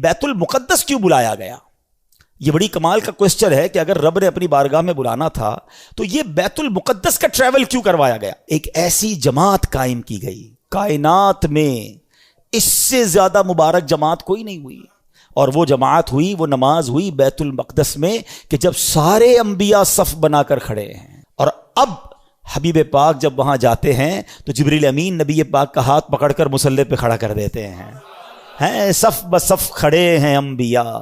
بیت المقدس کیوں بلایا گیا؟ یہ بڑی کمال کا کوسچن ہے کہ اگر رب نے اپنی بارگاہ میں بلانا تھا تو یہ بیت المقدس کا ٹریول کیوں کروایا گیا؟ ایک ایسی جماعت قائم کی گئی کائنات میں، اس سے زیادہ مبارک جماعت کوئی نہیں ہوئی، اور وہ جماعت ہوئی، وہ نماز ہوئی بیت المقدس میں کہ جب سارے انبیاء صف بنا کر کھڑے ہیں، اور اب حبیب پاک جب وہاں جاتے ہیں تو جبریل امین نبی پاک کا ہاتھ پکڑ کر مصلی پہ کھڑا کر دیتے ہیں صف بصف کھڑے ہیں انبیاء،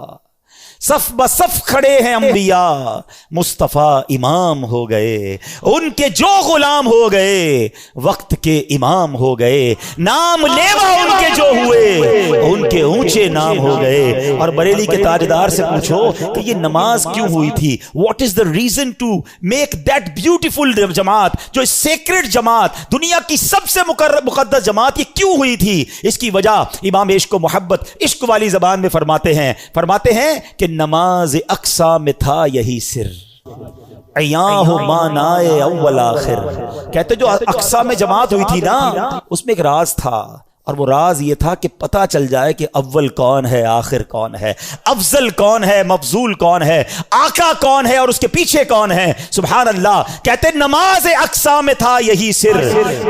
صف بصف کھڑے ہیں انبیاء، مصطفیٰ امام ہو گئے، ان کے جو غلام ہو گئے وقت کے امام ہو گئے، نام لیوا ان کے جو ہوئے ان کے اونچے نام ہو گئے۔ اور بریلی کے تاجدار سے پوچھو کہ یہ نماز کیوں ہوئی تھی، what is the reason to make that beautiful جماعت، جو سیکرڈ جماعت، دنیا کی سب سے مقدس جماعت، یہ کیوں ہوئی تھی؟ اس کی وجہ امام عشق و محبت عشق والی زبان میں فرماتے ہیں کہ نماز اقصا میں تھا یہی سر، عیاں ہو مانائے اول آخر۔ کہتے جو اقصا میں جماعت ہوئی تھی نا، اس میں ایک راز تھا، اور وہ راز یہ تھا کہ پتہ چل جائے کہ اول کون ہے، آخر کون ہے، افضل کون ہے، مفضول کون ہے، آقا کون ہے اور اس کے پیچھے کون ہے۔ سبحان اللہ۔ کہتے نماز اقصا میں تھا یہی سر،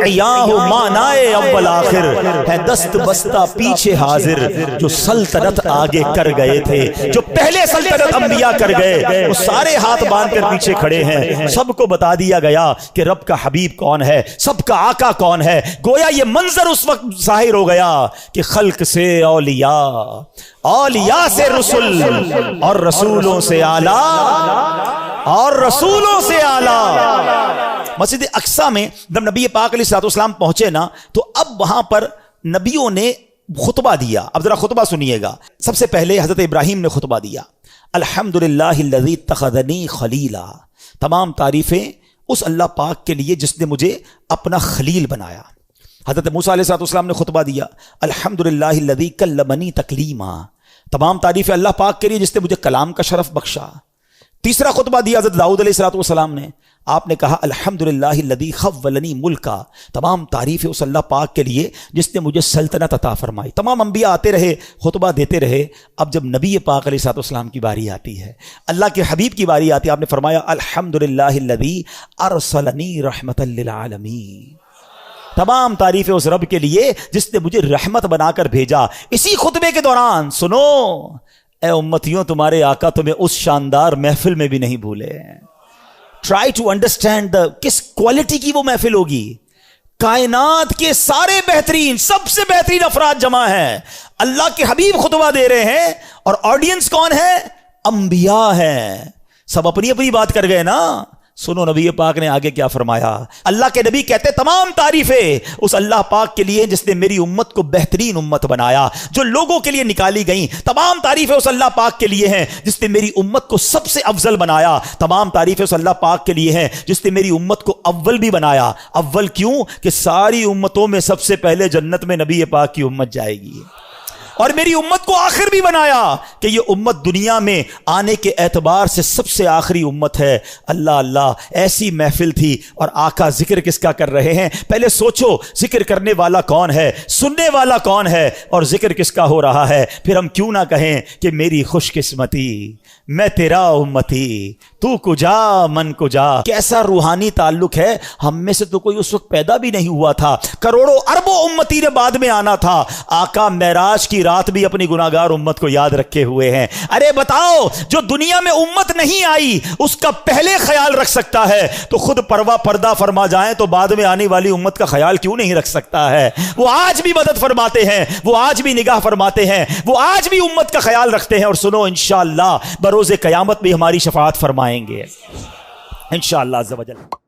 عیاں ہو مانائے اول آخر، ہے دست بستہ پیچھے حاضر، جو سلطنت آگے کر گئے تھے، جو پہلے سلطنت انبیاء کر گئے، وہ سارے ہاتھ باندھ کر پیچھے کھڑے ہیں۔ سب کو بتا دیا گیا کہ رب کا حبیب کون ہے، سب کا آقا کون ہے۔ گویا یہ منظر اس وقت ظاہر ہو گیا کہ خلق سے اولیاء، اولیاء سے رسول، اور رسولوں سے اعلیٰ، اور رسولوں سے اعلیٰ۔ مسجد اقصی میں جب نبی پاک علیہ الصلوۃ والسلام پہنچے نا، تو اب وہاں پر نبیوں نے خطبہ دیا۔ اب ذرا خطبہ سنیے گا۔ سب سے پہلے حضرت ابراہیم نے خطبہ دیا، الحمدللہ الذی اتخذنی خلیلا، تمام تعریفیں اس اللہ پاک کے لیے جس نے مجھے اپنا خلیل بنایا۔ حضرت موسیٰ علیہ السلام نے خطبہ دیا، الحمدللہ الذی کلمنی تکلیما، تمام تعریف اللہ پاک کے لیے جس نے مجھے کلام کا شرف بخشا۔ تیسرا خطبہ دیا حضرت داؤد علیہ السلام نے، آپ نے کہا الحمدللہ الذی خولنی ملکا، تمام تعریف اس اللہ پاک کے لیے جس نے مجھے سلطنت عطا فرمائی۔ تمام انبیاء آتے رہے، خطبہ دیتے رہے۔ اب جب نبی پاک علیہ السلام کی باری آتی ہے، اللہ کے حبیب کی باری آتی ہے، آپ نے فرمایا الحمدللہ الذی ارسلنی رحمتا للعالمین، تمام تعریفیں اس رب کے لیے جس نے مجھے رحمت بنا کر بھیجا۔ اسی خطبے کے دوران سنو اے امتیوں، تمہارے آقا تمہیں اس شاندار محفل میں بھی نہیں بھولے۔ ٹرائی ٹو انڈرسٹینڈ کس کوالٹی کی وہ محفل ہوگی۔ کائنات کے سارے بہترین، سب سے بہترین افراد جمع ہیں، اللہ کے حبیب خطبہ دے رہے ہیں، اور آڈینس کون ہے؟ انبیاء ہیں۔ سب اپنی اپنی بات کر گئے نا۔ سنو نبی پاک نے آگے کیا فرمایا۔ اللہ کے نبی کہتے تمام تعریفیں اس اللہ پاک کے لیے جس نے میری امت کو بہترین امت بنایا، جو لوگوں کے لیے نکالی گئیں۔ تمام تعریفیں اس اللہ پاک کے لیے ہیں جس نے میری امت کو سب سے افضل بنایا۔ تمام تعریفیں اس اللہ پاک کے لیے ہیں جس نے میری امت کو اول بھی بنایا۔ اول کیوں؟ کہ ساری امتوں میں سب سے پہلے جنت میں نبی پاک کی امت جائے گی، اور میری امت کو آخر بھی بنایا کہ یہ امت دنیا میں آنے کے اعتبار سے سب سے آخری امت ہے۔ اللہ اللہ، ایسی محفل تھی، اور آقا ذکر کس کا کر رہے ہیں؟ پہلے سوچو، ذکر کرنے والا کون ہے، سننے والا کون ہے، اور ذکر کس کا ہو رہا ہے؟ پھر ہم کیوں نہ کہیں کہ میری خوش قسمتی، میں تیرا امتی، تو کجا من کجا۔ کیسا روحانی تعلق ہے، ہم میں سے تو کوئی اس وقت پیدا بھی نہیں ہوا تھا، کروڑوں اربوں امتی نے بعد میں آنا تھا۔ آقا معراج کی رات بھی اپنی گناہگار امت کو یاد رکھے ہوئے ہیں۔ ارے بتاؤ، جو دنیا میں امت نہیں آئی اس کا پہلے خیال رکھ سکتا ہے تو خود پردہ فرما جائیں تو بعد میں آنے والی امت کا خیال کیوں نہیں رکھ سکتا ہے؟ وہ آج بھی مدد فرماتے ہیں، وہ آج بھی نگاہ فرماتے ہیں، وہ آج بھی امت کا خیال رکھتے ہیں۔ اور سنو، انشاءاللہ بروز قیامت بھی ہماری شفاعت فرمائیں گے انشاءاللہ عز و جل۔